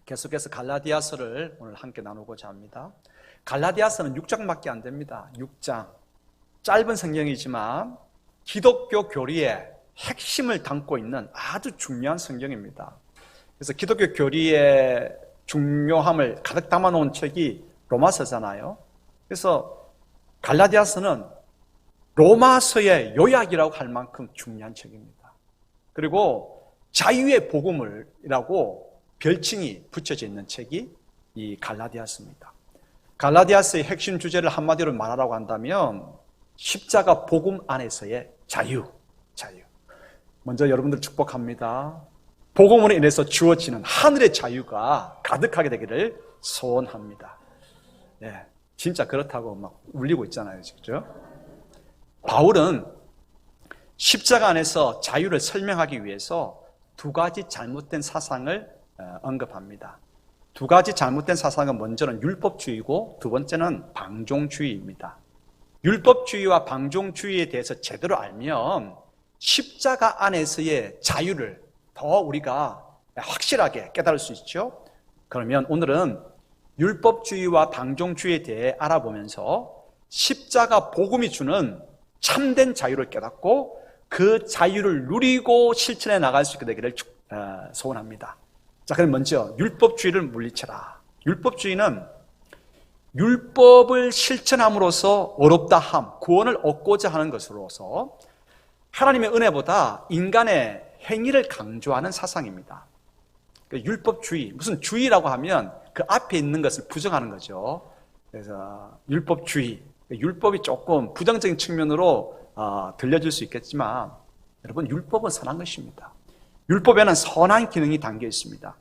계속해서 갈라디아서를 오늘 함께 나누고자 합니다. 갈라디아서는 6장밖에 안 됩니다. 6장. 짧은 성경이지만 기독교 교리의 핵심을 담고 있는 아주 중요한 성경입니다. 그래서 기독교 교리의 중요함을 가득 담아놓은 책이 로마서잖아요. 그래서 갈라디아서는 로마서의 요약이라고 할 만큼 중요한 책입니다. 그리고 자유의 복음이라고 별칭이 붙여져 있는 책이 이 갈라디아서입니다. 갈라디아서의 핵심 주제를 한마디로 말하라고 한다면 십자가 복음 안에서의 자유. 먼저 여러분들 축복합니다. 복음으로 인해서 주어지는 하늘의 자유가 가득하게 되기를 소원합니다. 네, 진짜 그렇다고 막 울리고 있잖아요, 그렇죠? 바울은 십자가 안에서 자유를 설명하기 위해서 두 가지 잘못된 사상을 언급합니다. 두 가지 잘못된 사상은 먼저는 율법주의고 두 번째는 방종주의입니다. 율법주의와 방종주의에 대해서 제대로 알면 십자가 안에서의 자유를 더 우리가 확실하게 깨달을 수 있죠. 그러면 오늘은 율법주의와 방종주의에 대해 알아보면서 십자가 복음이 주는 참된 자유를 깨닫고 그 자유를 누리고 실천해 나갈 수 있게 되기를 소원합니다. 자, 그럼 먼저 율법주의를 물리쳐라. 율법주의는 율법을 실천함으로써 어렵다함, 구원을 얻고자 하는 것으로서 하나님의 은혜보다 인간의 행위를 강조하는 사상입니다. 율법주의, 무슨 주의라고 하면 그 앞에 있는 것을 부정하는 거죠. 그래서 율법주의, 율법이 조금 부정적인 측면으로 들려질 수 있겠지만 여러분, 율법은 선한 것입니다. 율법에는 선한 기능이 담겨 있습니다.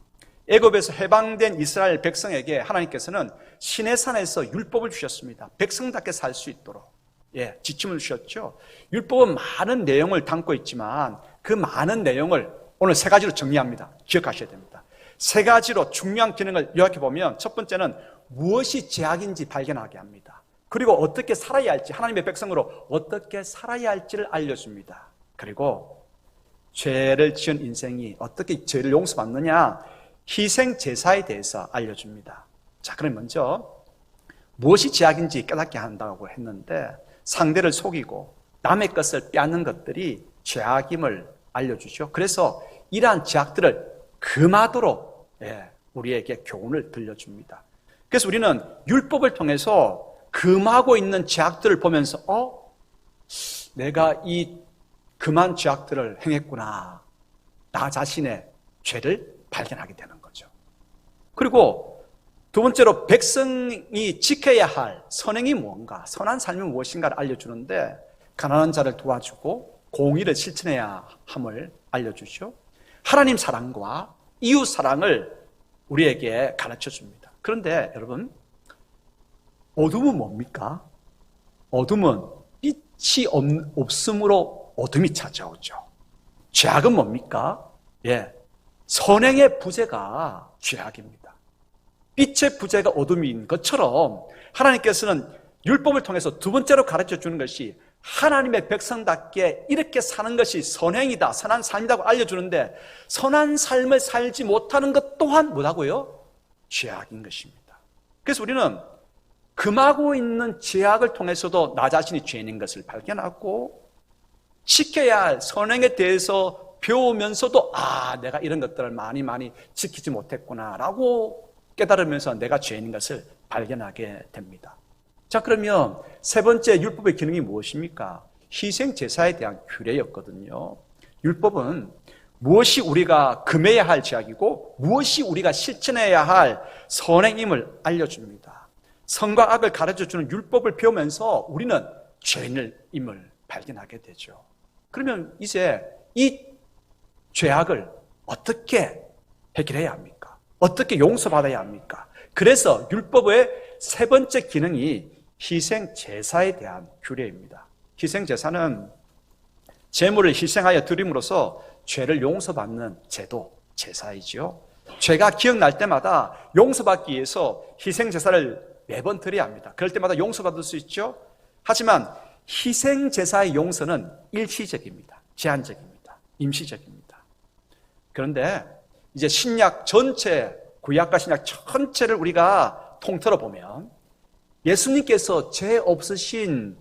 애굽에서 해방된 이스라엘 백성에게 하나님께서는 시내산에서 율법을 주셨습니다. 백성답게 살 수 있도록 지침을 주셨죠. 율법은 많은 내용을 담고 있지만 그 많은 내용을 오늘 세 가지로 정리합니다. 기억하셔야 됩니다. 세 가지로 중요한 기능을 요약해 보면 첫 번째는 무엇이 죄악인지 발견하게 합니다. 그리고 어떻게 살아야 할지, 하나님의 백성으로 어떻게 살아야 할지를 알려줍니다. 그리고 죄를 지은 인생이 어떻게 죄를 용서받느냐, 희생 제사에 대해서 알려줍니다. 자, 그럼 먼저 무엇이 죄악인지 깨닫게 한다고 했는데 상대를 속이고 남의 것을 빼앗는 것들이 죄악임을 알려주죠. 그래서 이러한 죄악들을 금하도록 우리에게 교훈을 들려줍니다. 그래서 우리는 율법을 통해서 금하고 있는 죄악들을 보면서 내가 이 금한 죄악들을 행했구나, 나 자신의 죄를 발견하게 되는 거죠. 그리고 두 번째로 백성이 지켜야 할 선행이 무엇인가, 선한 삶이 무엇인가를 알려주는데 가난한 자를 도와주고 공의를 실천해야 함을 알려주죠. 하나님 사랑과 이웃 사랑을 우리에게 가르쳐줍니다. 그런데 여러분, 어둠은 뭡니까? 어둠은 빛이 없음으로 어둠이 찾아오죠. 죄악은 뭡니까? 선행의 부재가 죄악입니다. 빛의 부재가 어둠인 것처럼 하나님께서는 율법을 통해서 두 번째로 가르쳐 주는 것이 하나님의 백성답게 이렇게 사는 것이 선행이다, 선한 삶이라고 알려주는데 선한 삶을 살지 못하는 것 또한 뭐라고요? 죄악인 것입니다. 그래서 우리는 금하고 있는 죄악을 통해서도 나 자신이 죄인인 것을 발견하고 지켜야 할 선행에 대해서 배우면서도 내가 이런 것들을 많이 지키지 못했구나 라고 깨달으면서 내가 죄인인 것을 발견하게 됩니다. 자, 그러면 세 번째 율법의 기능이 무엇입니까? 희생 제사에 대한 규례였거든요. 율법은 무엇이 우리가 금해야 할 죄악이고 무엇이 우리가 실천해야 할 선행임을 알려줍니다. 선과 악을 가르쳐주는 율법을 배우면서 우리는 죄인임을 발견하게 되죠. 그러면 이제 이 죄악을 어떻게 해결해야 합니까? 어떻게 용서받아야 합니까? 그래서 율법의 세 번째 기능이 희생 제사에 대한 규례입니다. 희생 제사는 제물을 희생하여 드림으로써 죄를 용서받는 제도, 제사이죠. 죄가 기억날 때마다 용서받기 위해서 희생 제사를 매번 드려야 합니다. 그럴 때마다 용서받을 수 있죠. 하지만 희생 제사의 용서는 일시적입니다. 제한적입니다. 임시적입니다. 그런데 이제 신약 전체 구약과 신약 전체를 우리가 통틀어 보면 예수님께서 죄 없으신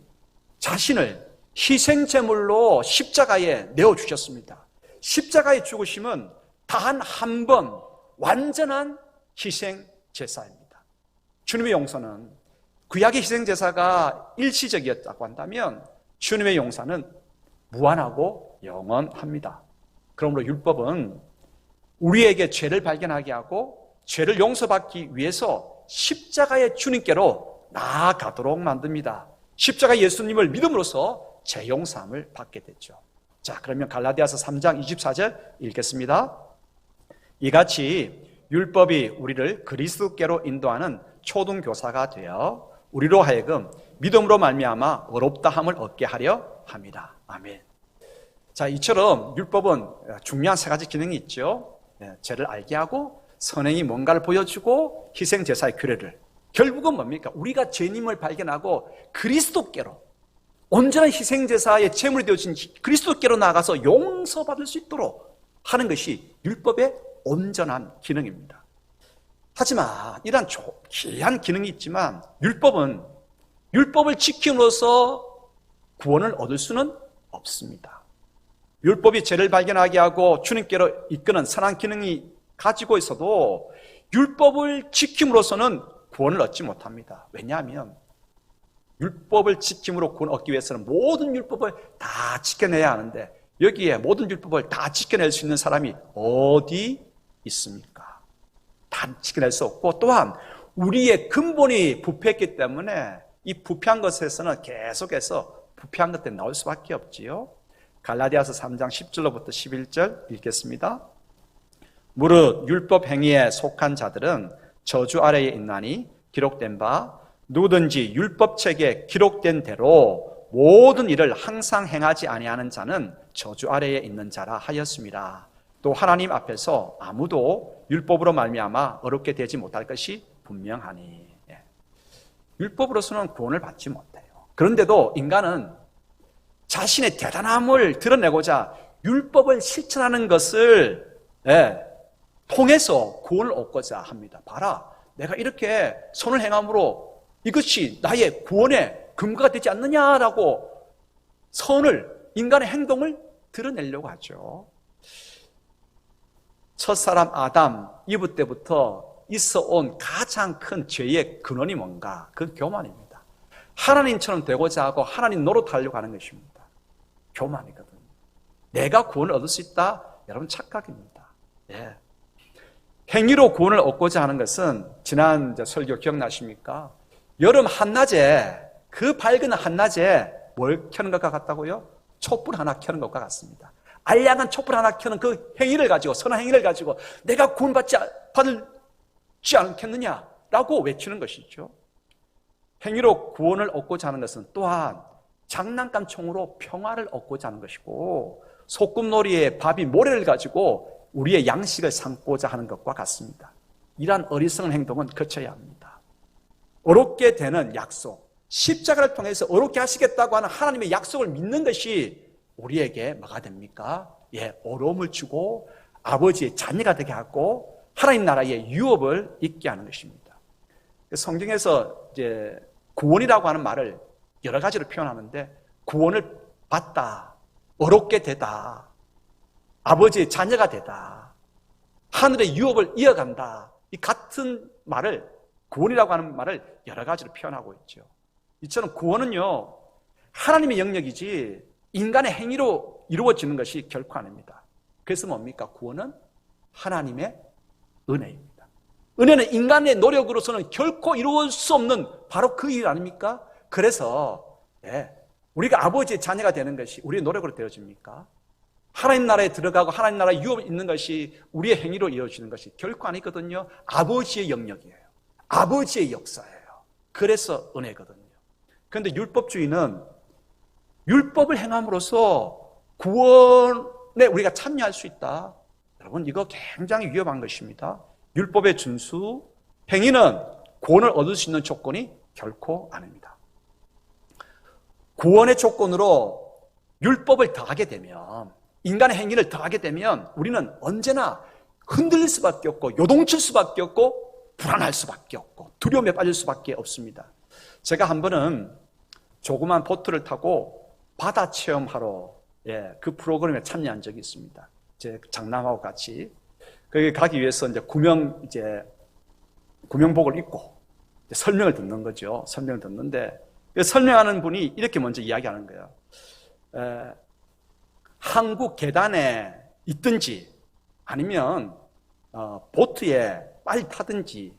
자신을 희생제물로 십자가에 내어주셨습니다. 십자가의 죽으심은 단 한 번 완전한 희생제사입니다. 주님의 용서는 구약의 희생제사가 일시적이었다고 한다면 주님의 용서는 무한하고 영원합니다. 그러므로 율법은 우리에게 죄를 발견하게 하고 죄를 용서받기 위해서 십자가의 주님께로 나아가도록 만듭니다. 십자가 예수님을 믿음으로써 죄 용서함을 받게 되죠. 자, 그러면 갈라디아서 3장 24절 읽겠습니다. 이같이 율법이 우리를 그리스도께로 인도하는 초등교사가 되어 우리로 하여금 믿음으로 말미암아 어렵다함을 얻게 하려 합니다. 아멘. 자, 이처럼 율법은 중요한 세 가지 기능이 있죠. 죄를 알게 하고 선행이 뭔가를 보여주고 희생제사의 규례를. 결국은 뭡니까? 우리가 죄님을 발견하고 그리스도께로 온전한 희생제사의 제물이 되어진 그리스도께로 나가서 용서받을 수 있도록 하는 것이 율법의 온전한 기능입니다. 하지만 이러한 귀한 기능이 있지만 율법을 지킴으로써 구원을 얻을 수는 없습니다. 율법이 죄를 발견하게 하고 주님께로 이끄는 선한 기능이 가지고 있어도 율법을 지킴으로써는 구원을 얻지 못합니다. 왜냐하면 율법을 지킴으로 구원을 얻기 위해서는 모든 율법을 다 지켜내야 하는데 여기에 모든 율법을 다 지켜낼 수 있는 사람이 어디 있습니까? 다 지켜낼 수 없고 또한 우리의 근본이 부패했기 때문에 이 부패한 것에서는 계속해서 부패한 것들이 나올 수밖에 없지요. 갈라디아서 3장 10절로부터 11절 읽겠습니다. 무릇 율법 행위에 속한 자들은 저주 아래에 있나니 기록된 바 누구든지 율법책에 기록된 대로 모든 일을 항상 행하지 아니하는 자는 저주 아래에 있는 자라 하였습니다. 또 하나님 앞에서 아무도 율법으로 말미암아 어렵게 되지 못할 것이 분명하니. 율법으로서는 구원을 받지 못해요. 그런데도 인간은 자신의 대단함을 드러내고자 율법을 실천하는 것을 통해서 구원을 얻고자 합니다. 봐라, 내가 이렇게 선을 행함으로 이것이 나의 구원의 근거가 되지 않느냐라고 인간의 행동을 드러내려고 하죠. 첫사람 아담, 이브 때부터 있어온 가장 큰 죄의 근원이 뭔가? 그 교만입니다. 하나님처럼 되고자 하고 하나님 노릇하려고 하는 것입니다. 교만이거든요. 내가 구원을 얻을 수 있다? 여러분 착각입니다. 행위로 구원을 얻고자 하는 것은 지난 설교 기억나십니까? 여름 한낮에, 그 밝은 한낮에 뭘 켜는 것과 같다고요? 촛불 하나 켜는 것과 같습니다. 알량한 촛불 하나 켜는 그 행위를 가지고, 선한 행위를 가지고 내가 구원받지 않겠느냐라고 외치는 것이죠. 행위로 구원을 얻고자 하는 것은 또한 장난감 총으로 평화를 얻고자 하는 것이고 소꿉놀이의 바비 모래를 가지고 우리의 양식을 삼고자 하는 것과 같습니다. 이러한 어리석은 행동은 거쳐야 합니다. 어렵게 되는 약속, 십자가를 통해서 어렵게 하시겠다고 하는 하나님의 약속을 믿는 것이 우리에게 뭐가 됩니까? 어려움을 주고 아버지의 자녀가 되게 하고 하나님 나라의 유업을 있게 하는 것입니다. 성경에서 이제 구원이라고 하는 말을 여러 가지로 표현하는데 구원을 받다, 어렵게 되다, 아버지의 자녀가 되다, 하늘의 유업을 이어간다, 이 같은 말을 구원이라고 하는 말을 여러 가지로 표현하고 있죠. 이처럼 구원은요 하나님의 영역이지 인간의 행위로 이루어지는 것이 결코 아닙니다. 그래서 뭡니까? 구원은 하나님의 은혜입니다. 은혜는 인간의 노력으로서는 결코 이루어질 수 없는 바로 그 일 아닙니까? 그래서 우리가 아버지의 자녀가 되는 것이 우리의 노력으로 되어집니까? 하나님 나라에 들어가고 하나님 나라에 유업이 있는 것이 우리의 행위로 이루어지는 것이 결코 아니거든요. 아버지의 영역이에요. 아버지의 역사예요. 그래서 은혜거든요. 그런데 율법주의는 율법을 행함으로써 구원에 우리가 참여할 수 있다. 여러분 이거 굉장히 위험한 것입니다. 율법의 준수, 행위는 구원을 얻을 수 있는 조건이 결코 아닙니다. 구원의 조건으로 율법을 더하게 되면, 인간의 행위를 더하게 되면 우리는 언제나 흔들릴 수밖에 없고 요동칠 수밖에 없고 불안할 수밖에 없고 두려움에 빠질 수밖에 없습니다. 제가 한 번은 조그만 보트를 타고 바다 체험하러 그 프로그램에 참여한 적이 있습니다. 제 장남하고 같이 거기 가기 위해서 이제 구명복을 입고 설명을 듣는 거죠. 설명을 듣는데 설명하는 분이 이렇게 먼저 이야기하는 거예요. 항구 계단에 있든지 아니면 보트에 빨리 타든지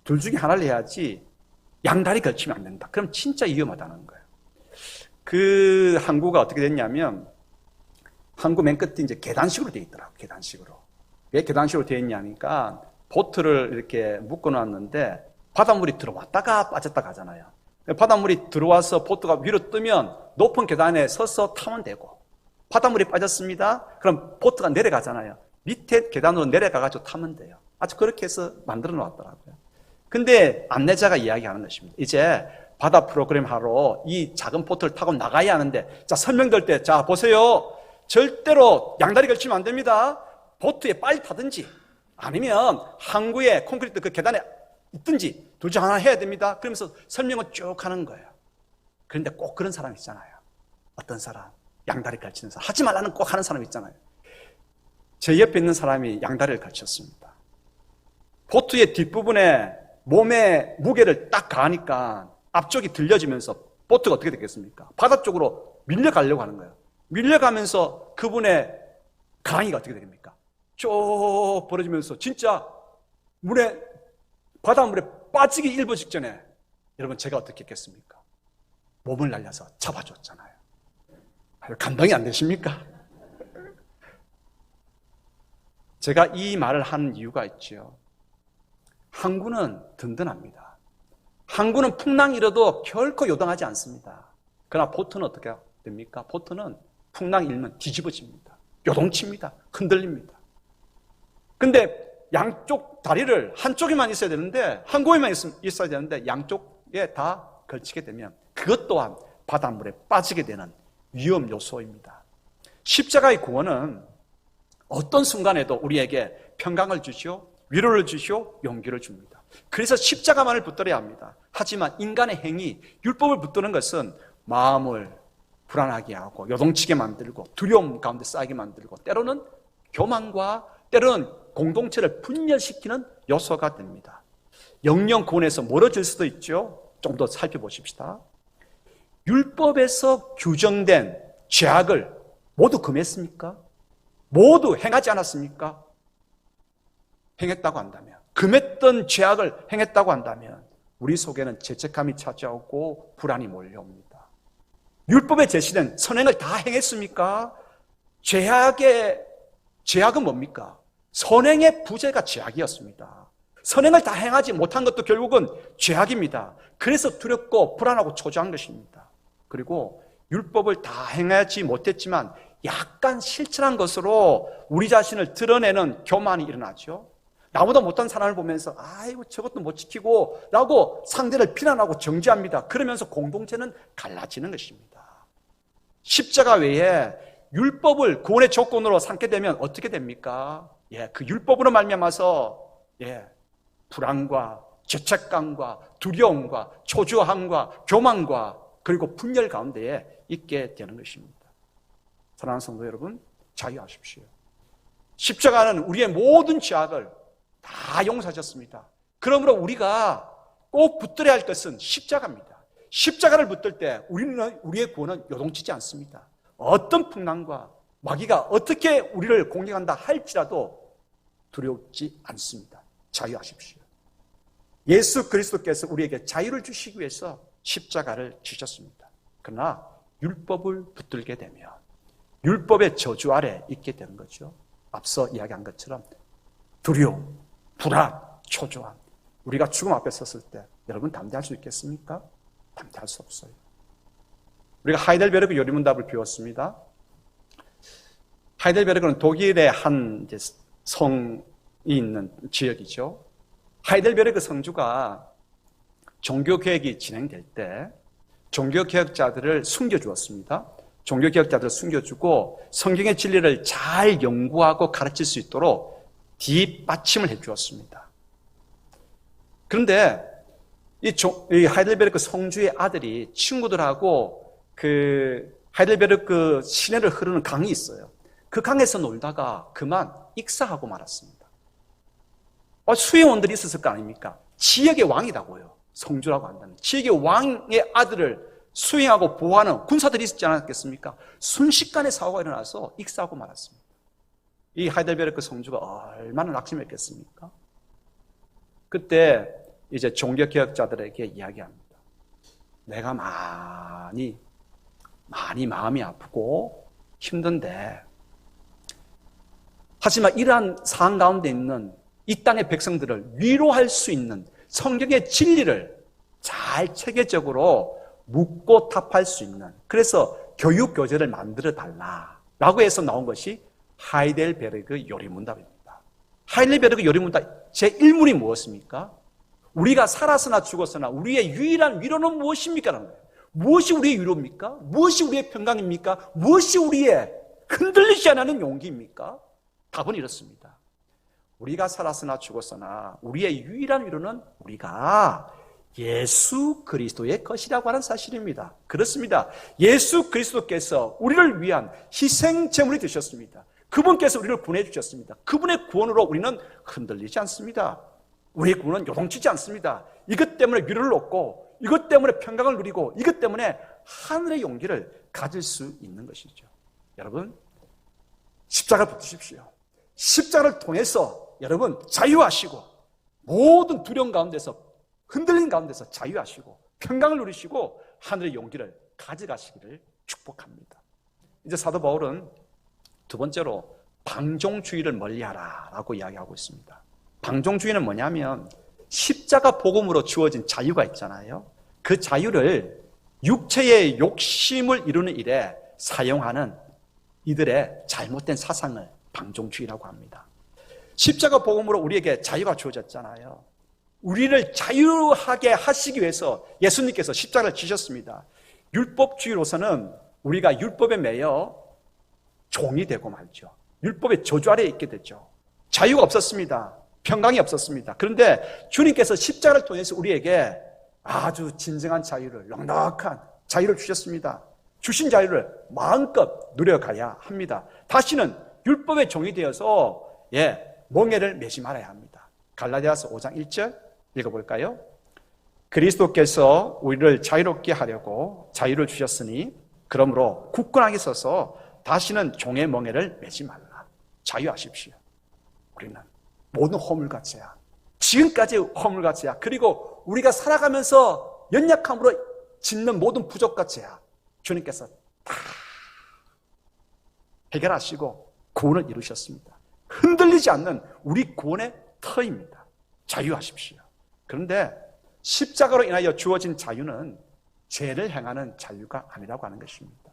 둘 중에 하나를 해야지 양다리 걸치면 안 된다. 그럼 진짜 위험하다는 거예요. 그 항구가 어떻게 됐냐면 항구 맨 끝에 이제 계단식으로 되어 있더라고요. 계단식으로. 왜 계단식으로 되어 있냐니까 보트를 이렇게 묶어 놨는데 바닷물이 들어왔다가 빠졌다가 하잖아요. 바닷물이 들어와서 보트가 위로 뜨면 높은 계단에 서서 타면 되고 바닷물이 빠졌습니다. 그럼 보트가 내려가잖아요. 밑에 계단으로 내려가가지고 타면 돼요. 아주 그렇게 해서 만들어 놨더라고요. 근데 안내자가 이야기하는 것입니다. 이제 바다 프로그램 하러 이 작은 보트를 타고 나가야 하는데 자 설명될 때 자 보세요. 절대로 양다리 걸치면 안 됩니다. 보트에 빨리 타든지 아니면 항구에 콘크리트 그 계단에 있든지 둘 중 하나 해야 됩니다. 그러면서 설명을 쭉 하는 거예요. 그런데 꼭 그런 사람 있잖아요. 어떤 사람? 양다리 걸치는 사람. 하지 말라는 꼭 하는 사람 있잖아요. 제 옆에 있는 사람이 양다리를 걸쳤습니다. 보트의 뒷부분에 몸의 무게를 딱 가하니까 앞쪽이 들려지면서 보트가 어떻게 됐겠습니까? 바다 쪽으로 밀려가려고 하는 거예요. 밀려가면서 그분의 강의가 어떻게 됩니까? 쭉 벌어지면서 진짜 바닷물에 빠지기 일보 직전에 여러분 제가 어떻게 했겠습니까? 몸을 날려서 잡아줬잖아요. 감당이 안 되십니까? 제가 이 말을 한 이유가 있죠. 항구는 든든합니다. 항구는 풍랑이 일어도 결코 요동하지 않습니다. 그러나 보트는 어떻게 됩니까? 보트는 풍랑 일면 뒤집어집니다. 요동칩니다. 흔들립니다. 근데 양쪽 다리를 한쪽에만 있어야 되는데 항구에만 있어야 되는데 양쪽에 다 걸치게 되면 그것 또한 바닷물에 빠지게 되는 위험 요소입니다. 십자가의 구원은 어떤 순간에도 우리에게 평강을 주시오, 위로를 주시오, 용기를 줍니다. 그래서 십자가만을 붙들어야 합니다. 하지만 인간의 행위, 율법을 붙드는 것은 마음을 불안하게 하고 요동치게 만들고 두려움 가운데 쌓이게 만들고 때로는 교만과 때로는 공동체를 분열시키는 요소가 됩니다. 영영 구원에서 멀어질 수도 있죠. 좀 더 살펴보십시다. 율법에서 규정된 죄악을 모두 금했습니까? 모두 행하지 않았습니까? 행했다고 한다면, 금했던 죄악을 행했다고 한다면 우리 속에는 죄책감이 찾아오고 불안이 몰려옵니다. 율법에 제시된 선행을 다 행했습니까? 죄악은 뭡니까? 선행의 부재가 죄악이었습니다. 선행을 다 행하지 못한 것도 결국은 죄악입니다. 그래서 두렵고 불안하고 초조한 것입니다. 그리고 율법을 다 행하지 못했지만 약간 실천한 것으로 우리 자신을 드러내는 교만이 일어나죠. 나보다 못한 사람을 보면서 아이고 저것도 못 지키고 라고 상대를 비난하고 정죄합니다. 그러면서 공동체는 갈라지는 것입니다. 십자가 외에 율법을 구원의 조건으로 삼게 되면 어떻게 됩니까? 그 율법으로 말미암아서 불안과 죄책감과 두려움과 초조함과 교만과 그리고 분열 가운데에 있게 되는 것입니다. 사랑하는 성도 여러분, 자유하십시오. 십자가는 우리의 모든 죄악을 다 용서하셨습니다. 그러므로 우리가 꼭 붙들어야 할 것은 십자가입니다. 십자가를 붙들 때 우리의 구원은 요동치지 않습니다. 어떤 풍랑과 마귀가 어떻게 우리를 공격한다 할지라도 두렵지 않습니다. 자유하십시오. 예수 그리스도께서 우리에게 자유를 주시기 위해서 십자가를 지셨습니다. 그러나 율법을 붙들게 되면 율법의 저주 아래 있게 되는 거죠. 앞서 이야기한 것처럼 두려움, 불안, 초조함. 우리가 죽음 앞에 섰을 때 여러분 담대할 수 있겠습니까? 담대할 수 없어요. 우리가 하이델베르크 요리문답을 배웠습니다. 하이델베르크는 독일의 한 성이 있는 지역이죠. 하이델베르크 성주가 종교개혁이 진행될 때 종교개혁자들을 숨겨주었습니다. 종교개혁자들을 숨겨주고 성경의 진리를 잘 연구하고 가르칠 수 있도록 뒷받침을 해주었습니다. 그런데 이 하이델베르크 성주의 아들이 친구들하고 그 하이델베르크 시내를 흐르는 강이 있어요. 그 강에서 놀다가 그만 익사하고 말았습니다. 수행원들이 있었을 거 아닙니까? 지역의 왕이라고요. 성주라고 한다면 지역의 왕의 아들을 수행하고 보호하는 군사들이 있지 않았겠습니까? 순식간에 사고가 일어나서 익사하고 말았습니다. 이 하이델베르크 성주가 얼마나 낙심했겠습니까? 그때 이제 종교개혁자들에게 이야기합니다. 내가 많이 마음이 아프고 힘든데, 하지만 이러한 상황 가운데 있는 이 땅의 백성들을 위로할 수 있는 성경의 진리를 잘 체계적으로 묻고 답할 수 있는, 그래서 교육교재를 만들어 달라라고 해서 나온 것이 하이델베르크 요리문답입니다. 하이델베르크 요리문답 제1문이 무엇입니까? 우리가 살았으나 죽었으나 우리의 유일한 위로는 무엇입니까? 라는 거예요. 무엇이 우리의 위로입니까? 무엇이 우리의 평강입니까? 무엇이 우리의 흔들리지 않는 용기입니까? 답은 이렇습니다. 우리가 살았으나 죽었으나 우리의 유일한 위로는 우리가 예수 그리스도의 것이라고 하는 사실입니다. 그렇습니다. 예수 그리스도께서 우리를 위한 희생 제물이 되셨습니다. 그분께서 우리를 구원해 주셨습니다. 그분의 구원으로 우리는 흔들리지 않습니다. 우리의 구원은 요동치지 않습니다. 이것 때문에 위로를 얻고, 이것 때문에 평강을 누리고, 이것 때문에 하늘의 용기를 가질 수 있는 것이죠. 여러분, 십자가를 붙드십시오. 십자가를 통해서 여러분 자유하시고, 모든 두려움 가운데서, 흔들림 가운데서 자유하시고 평강을 누리시고 하늘의 용기를 가져가시기를 축복합니다. 이제 사도 바울은 두 번째로 방종주의를 멀리하라 라고 이야기하고 있습니다. 방종주의는 뭐냐면 십자가 복음으로 주어진 자유가 있잖아요. 그 자유를 육체의 욕심을 이루는 일에 사용하는 이들의 잘못된 사상을 방종주의라고 합니다. 십자가 복음으로 우리에게 자유가 주어졌잖아요. 우리를 자유하게 하시기 위해서 예수님께서 십자가를 지셨습니다. 율법주의로서는 우리가 율법에 매여 종이 되고 말죠. 율법의 저주 아래에 있게 되죠. 자유가 없었습니다. 평강이 없었습니다. 그런데 주님께서 십자가를 통해서 우리에게 아주 진정한 자유를, 넉넉한 자유를 주셨습니다. 주신 자유를 마음껏 누려가야 합니다. 다시는 율법의 종이 되어서 멍에를 매지 말아야 합니다. 갈라디아서 5장 1절 읽어볼까요? 그리스도께서 우리를 자유롭게 하려고 자유를 주셨으니 그러므로 굳건하게 서서 다시는 종의 멍에를 매지 말라. 자유하십시오. 우리는 모든 허물같이야, 지금까지 허물같이야, 그리고 우리가 살아가면서 연약함으로 짓는 모든 부족같이야 주님께서 다 해결하시고 구원을 이루셨습니다. 흔들리지 않는 우리 구원의 터입니다. 자유하십시오. 그런데 십자가로 인하여 주어진 자유는 죄를 행하는 자유가 아니라고 하는 것입니다.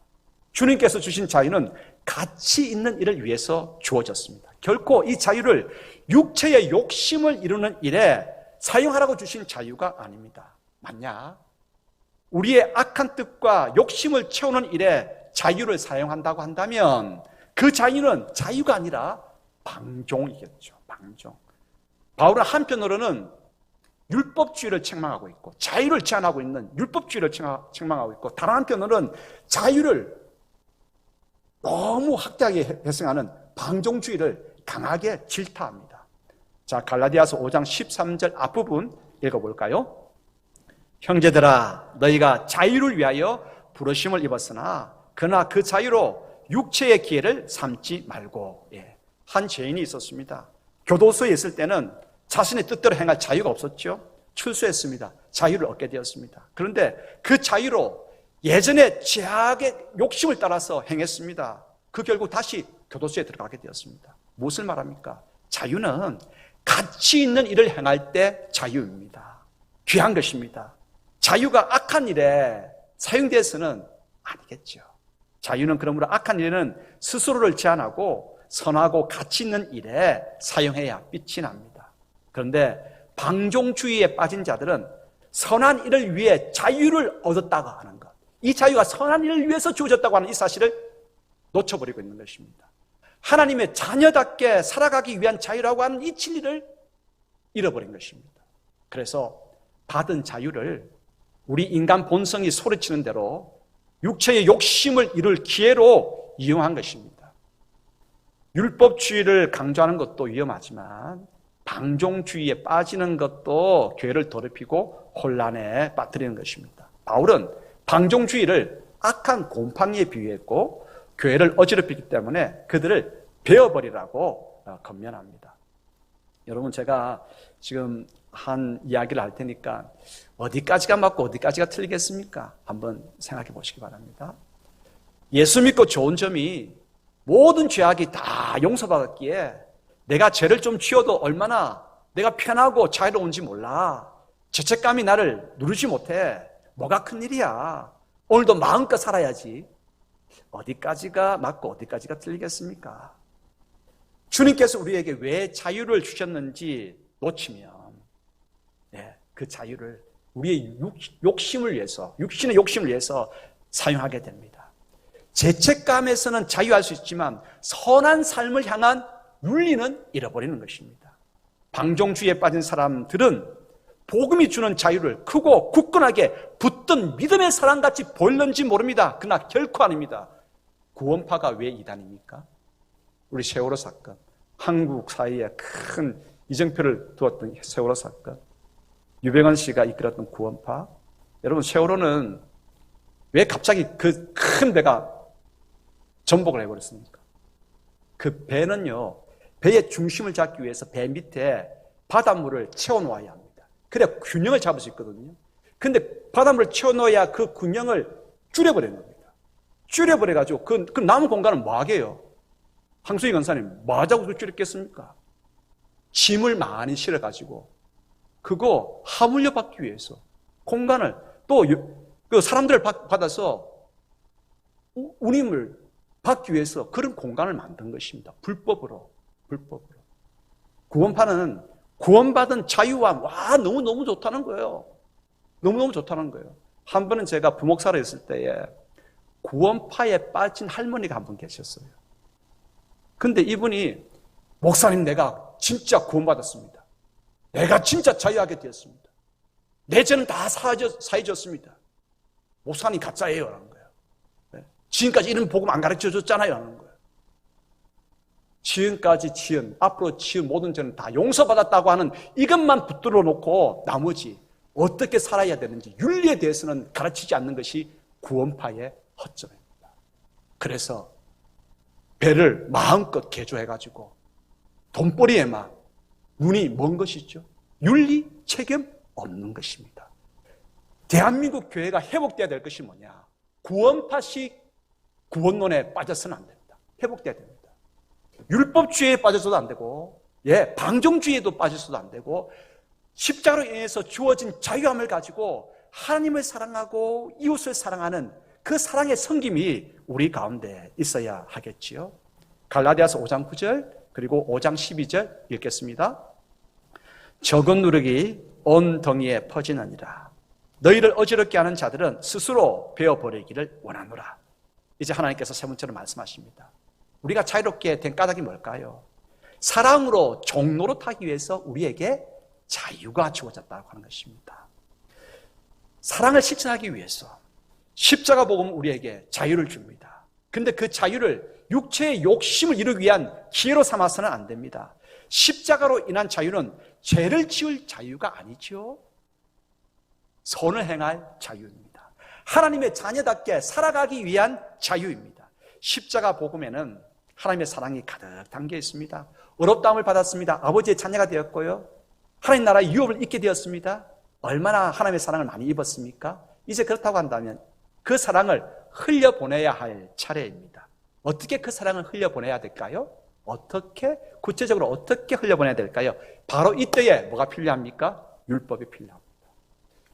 주님께서 주신 자유는 가치 있는 일을 위해서 주어졌습니다. 결코 이 자유를 육체의 욕심을 이루는 일에 사용하라고 주신 자유가 아닙니다. 맞냐? 우리의 악한 뜻과 욕심을 채우는 일에 자유를 사용한다고 한다면 그 자유는 자유가 아니라 방종이겠죠. 방종. 바울은 한편으로는 율법주의를 책망하고 있고 자유를 제한하고 있는 율법주의를 책망하고 있고, 다른 한편으로는 자유를 너무 확대하게 해석하는 방종주의를 강하게 질타합니다. 자, 갈라디아서 5장 13절 앞부분 읽어볼까요? 형제들아, 너희가 자유를 위하여 부르심을 입었으나 그러나 그 자유로 육체의 기회를 삼지 말고. 한 죄인이 있었습니다. 교도소에 있을 때는 자신의 뜻대로 행할 자유가 없었죠. 출소했습니다. 자유를 얻게 되었습니다. 그런데 그 자유로 예전에 죄악의 욕심을 따라서 행했습니다. 그 결국 다시 교도소에 들어가게 되었습니다. 무엇을 말합니까? 자유는 가치 있는 일을 행할 때 자유입니다. 귀한 것입니다. 자유가 악한 일에 사용되어서는 아니겠죠. 자유는 그러므로 악한 일에는 스스로를 제한하고 선하고 가치 있는 일에 사용해야 빛이 납니다. 그런데 방종주의에 빠진 자들은 선한 일을 위해 자유를 얻었다고 하는 것, 이 자유가 선한 일을 위해서 주어졌다고 하는 이 사실을 놓쳐버리고 있는 것입니다. 하나님의 자녀답게 살아가기 위한 자유라고 하는 이 진리를 잃어버린 것입니다. 그래서 받은 자유를 우리 인간 본성이 소리치는 대로 육체의 욕심을 이룰 기회로 이용한 것입니다. 율법주의를 강조하는 것도 위험하지만 방종주의에 빠지는 것도 교회를 더럽히고 혼란에 빠뜨리는 것입니다. 바울은 방종주의를 악한 곰팡이에 비유했고 교회를 어지럽히기 때문에 그들을 베어버리라고 권면합니다. 여러분, 제가 지금 한 이야기를 할 테니까 어디까지가 맞고 어디까지가 틀리겠습니까? 한번 생각해 보시기 바랍니다. 예수 믿고 좋은 점이 모든 죄악이 다 용서받았기에 내가 죄를 좀 지어도 얼마나 내가 편하고 자유로운지 몰라. 죄책감이 나를 누르지 못해. 뭐가 큰일이야. 오늘도 마음껏 살아야지. 어디까지가 맞고 어디까지가 틀리겠습니까? 주님께서 우리에게 왜 자유를 주셨는지 놓치면 그 자유를 우리의 욕심을 위해서, 육신의 욕심을 위해서 사용하게 됩니다. 죄책감에서는 자유할 수 있지만 선한 삶을 향한 윤리는 잃어버리는 것입니다. 방종주의에 빠진 사람들은 복음이 주는 자유를 크고 굳건하게 붙든 믿음의 사랑같이 보일는지 모릅니다. 그러나 결코 아닙니다. 구원파가 왜 이단입니까? 우리 세월호 사건, 한국 사회에 큰 이정표를 두었던 세월호 사건, 유병헌 씨가 이끌었던 구원파. 여러분, 세월호는 왜 갑자기 그 큰 배가 전복을 해버렸습니까? 그 배는요, 배의 중심을 잡기 위해서 배 밑에 바닷물을 채워놓아야 합니다. 그래야 균형을 잡을 수 있거든요. 근데 바닷물을 채워놓아야 그 균형을 줄여버리는 겁니다. 줄여버려가지고 그 남은 공간은 뭐 하게요? 황수희 권사님, 뭐 하자고 그 줄였겠습니까? 짐을 많이 실어가지고 그거 하물며 받기 위해서 공간을 또 그 사람들을 받아서 운임을 받기 위해서 그런 공간을 만든 것입니다. 불법으로. 구원파는 구원받은 자유와 너무너무 좋다는 거예요. 너무너무 좋다는 거예요. 한 번은 제가 부목사로 있을 때에 구원파에 빠진 할머니가 한 분 계셨어요. 근데 이분이 목사님, 내가 진짜 구원받았습니다. 내가 진짜 자유하게 되었습니다. 내 죄는 다 사해졌습니다. 목사님 가짜예요 라는 거예요. 지금까지 이런 복음 안 가르쳐줬잖아요 하는 거예요. 지금까지 지은, 앞으로 지은 모든 죄는 다 용서받았다고 하는 이것만 붙들어 놓고 나머지 어떻게 살아야 되는지 윤리에 대해서는 가르치지 않는 것이 구원파의 허점입니다. 그래서 배를 마음껏 개조해가지고 돈벌이에만 눈이 먼 것이죠. 윤리, 책임 없는 것입니다. 대한민국 교회가 회복돼야 될 것이 뭐냐? 구원파식 구원론에 빠져서는 안 됩니다. 회복돼야 됩니다. 율법주의에 빠져서도 안 되고, 방종주의에도 빠져서도 안 되고, 십자가로 인해서 주어진 자유함을 가지고 하나님을 사랑하고 이웃을 사랑하는 그 사랑의 섬김이 우리 가운데 있어야 하겠지요. 갈라디아서 5장 9절 그리고 5장 12절 읽겠습니다. 적은 누룩이 온 덩이에 퍼지느니라. 너희를 어지럽게 하는 자들은 스스로 베어버리기를 원하노라. 이제 하나님께서 세 번째로 말씀하십니다. 우리가 자유롭게 된 까닭이 뭘까요? 사랑으로 종노릇하기 위해서 우리에게 자유가 주어졌다고 하는 것입니다. 사랑을 실천하기 위해서 십자가 복음은 우리에게 자유를 줍니다. 그런데 그 자유를 육체의 욕심을 이루기 위한 기회로 삼아서는 안 됩니다. 십자가로 인한 자유는 죄를 지을 자유가 아니죠. 선을 행할 자유입니다. 하나님의 자녀답게 살아가기 위한 자유입니다. 십자가 복음에는 하나님의 사랑이 가득 담겨 있습니다. 어렵다함을 받았습니다. 아버지의 자녀가 되었고요. 하나님 나라의 유업을 입게 되었습니다. 얼마나 하나님의 사랑을 많이 입었습니까? 이제 그렇다고 한다면 그 사랑을 흘려보내야 할 차례입니다. 어떻게 그 사랑을 흘려보내야 될까요? 구체적으로 어떻게 흘려보내야 될까요? 바로 이때에 뭐가 필요합니까? 율법이 필요합니다.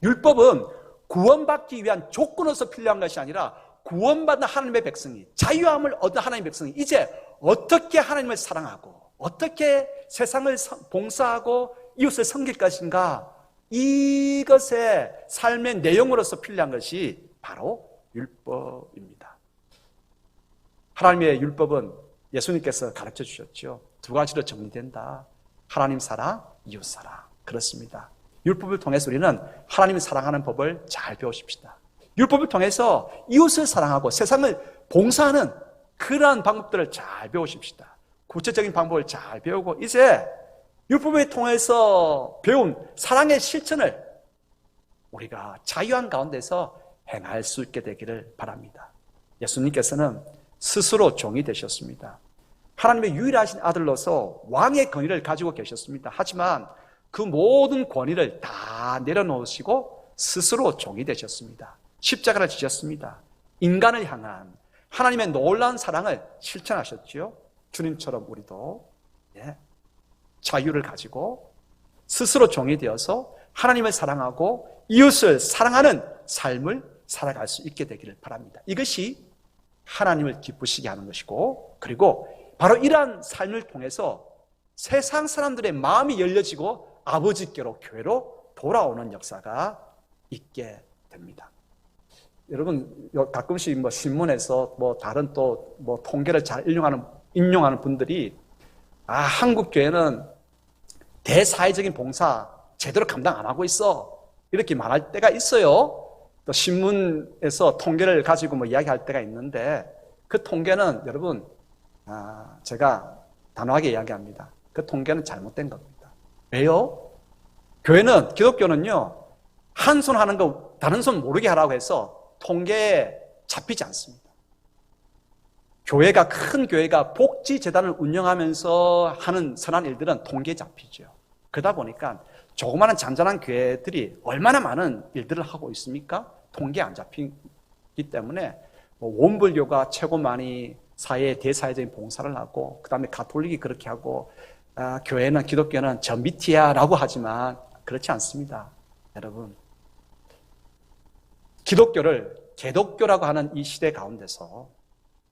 율법은 구원받기 위한 조건으로서 필요한 것이 아니라 구원받은 하나님의 백성이, 자유함을 얻은 하나님의 백성이 이제 어떻게 하나님을 사랑하고 어떻게 세상을 봉사하고 이웃을 섬길 것인가, 이것의 삶의 내용으로서 필요한 것이 바로 율법입니다. 하나님의 율법은 예수님께서 가르쳐 주셨죠. 두 가지로 정리된다. 하나님 사랑, 이웃 사랑. 그렇습니다. 율법을 통해서 우리는 하나님을 사랑하는 법을 잘 배우십시다. 율법을 통해서 이웃을 사랑하고 세상을 봉사하는 그러한 방법들을 잘 배우십시다. 구체적인 방법을 잘 배우고 이제 율법을 통해서 배운 사랑의 실천을 우리가 자유한 가운데서 행할 수 있게 되기를 바랍니다. 예수님께서는 스스로 종이 되셨습니다. 하나님의 유일하신 아들로서 왕의 권위를 가지고 계셨습니다. 하지만 그 모든 권위를 다 내려놓으시고 스스로 종이 되셨습니다. 십자가를 지셨습니다. 인간을 향한 하나님의 놀라운 사랑을 실천하셨지요. 주님처럼 우리도 자유를 가지고 스스로 종이 되어서 하나님을 사랑하고 이웃을 사랑하는 삶을 살아갈 수 있게 되기를 바랍니다. 이것이 하나님을 기쁘시게 하는 것이고, 그리고 바로 이러한 삶을 통해서 세상 사람들의 마음이 열려지고 아버지께로 교회로 돌아오는 역사가 있게 됩니다. 여러분 가끔씩 신문에서 다른 또 통계를 잘 인용하는 분들이 한국 교회는 대사회적인 봉사 제대로 감당 안 하고 있어 이렇게 말할 때가 있어요. 또 신문에서 통계를 가지고 이야기할 때가 있는데 그 통계는 여러분 제가 단호하게 이야기합니다. 그 통계는 잘못된 겁니다. 왜요? 교회는 기독교는요 한 손 하는 거 다른 손 모르게 하라고 해서 통계에 잡히지 않습니다. 큰 교회가 복지재단을 운영하면서 하는 선한 일들은 통계에 잡히죠. 그러다 보니까 조그마한 잔잔한 교회들이 얼마나 많은 일들을 하고 있습니까? 통계에 안 잡히기 때문에 원불교가 최고 많이 대사회적인 봉사를 하고 그 다음에 가톨릭이 그렇게 하고 교회는 기독교는 저 밑이야 라고 하지만 그렇지 않습니다. 여러분 기독교를 개독교라고 하는 이 시대 가운데서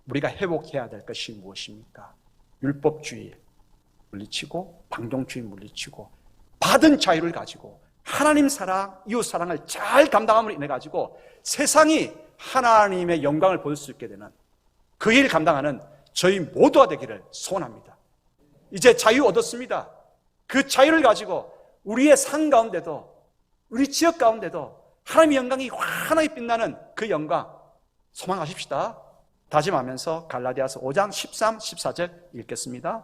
우리가 회복해야 될 것이 무엇입니까? 율법주의 물리치고 방종주의 물리치고 받은 자유를 가지고 하나님 사랑, 이웃 사랑을 잘 감당함으로 인해 가지고 세상이 하나님의 영광을 볼 수 있게 되는 그 일 감당하는 저희 모두가 되기를 소원합니다. 이제 자유 얻었습니다. 그 자유를 가지고 우리의 산 가운데도 우리 지역 가운데도 하나님의 영광이 환하게 빛나는 그 영광 소망하십시다. 다짐하면서 갈라디아서 5장 13, 14절 읽겠습니다.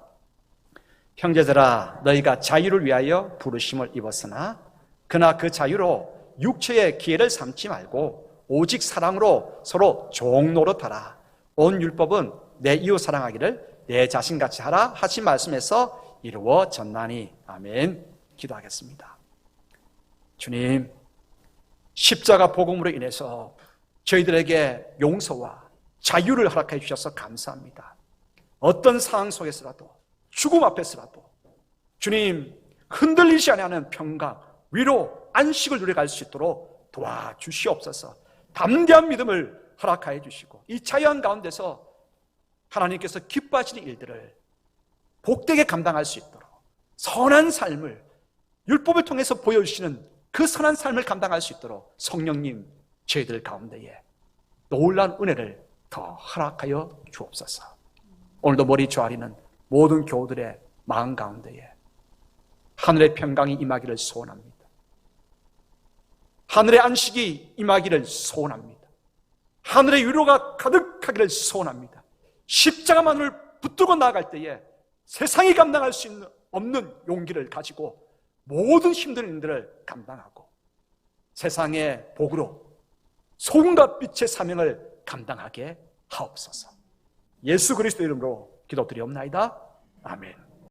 형제들아 너희가 자유를 위하여 부르심을 입었으나 그러나 그 자유로 육체의 기회를 삼지 말고 오직 사랑으로 서로 종노릇하라. 온 율법은 내 이웃 사랑하기를 내 자신같이 하라 하신 말씀에서 이루어졌나니. 아멘. 기도하겠습니다. 주님, 십자가 복음으로 인해서 저희들에게 용서와 자유를 허락해 주셔서 감사합니다. 어떤 상황 속에서라도 죽음 앞에서라도 주님 흔들리지 않는 평강, 위로, 안식을 누려갈 수 있도록 도와주시옵소서. 담대한 믿음을 허락하여 주시고 이 자유한 가운데서 하나님께서 기뻐하시는 일들을 복되게 감당할 수 있도록 선한 삶을 율법을 통해서 보여주시는 그 선한 삶을 감당할 수 있도록 성령님 저희들 가운데에 놀라운 은혜를 더 허락하여 주옵소서. 오늘도 머리 조아리는 모든 교우들의 마음 가운데에 하늘의 평강이 임하기를 소원합니다. 하늘의 안식이 임하기를 소원합니다. 하늘의 위로가 가득하기를 소원합니다. 십자가만을 붙들고 나아갈 때에 세상이 감당할 수 없는 용기를 가지고 모든 힘든 일들을 감당하고 세상의 복으로 소금과 빛의 사명을 감당하게 하옵소서. 예수 그리스도 이름으로 기도드리옵나이다. 아멘.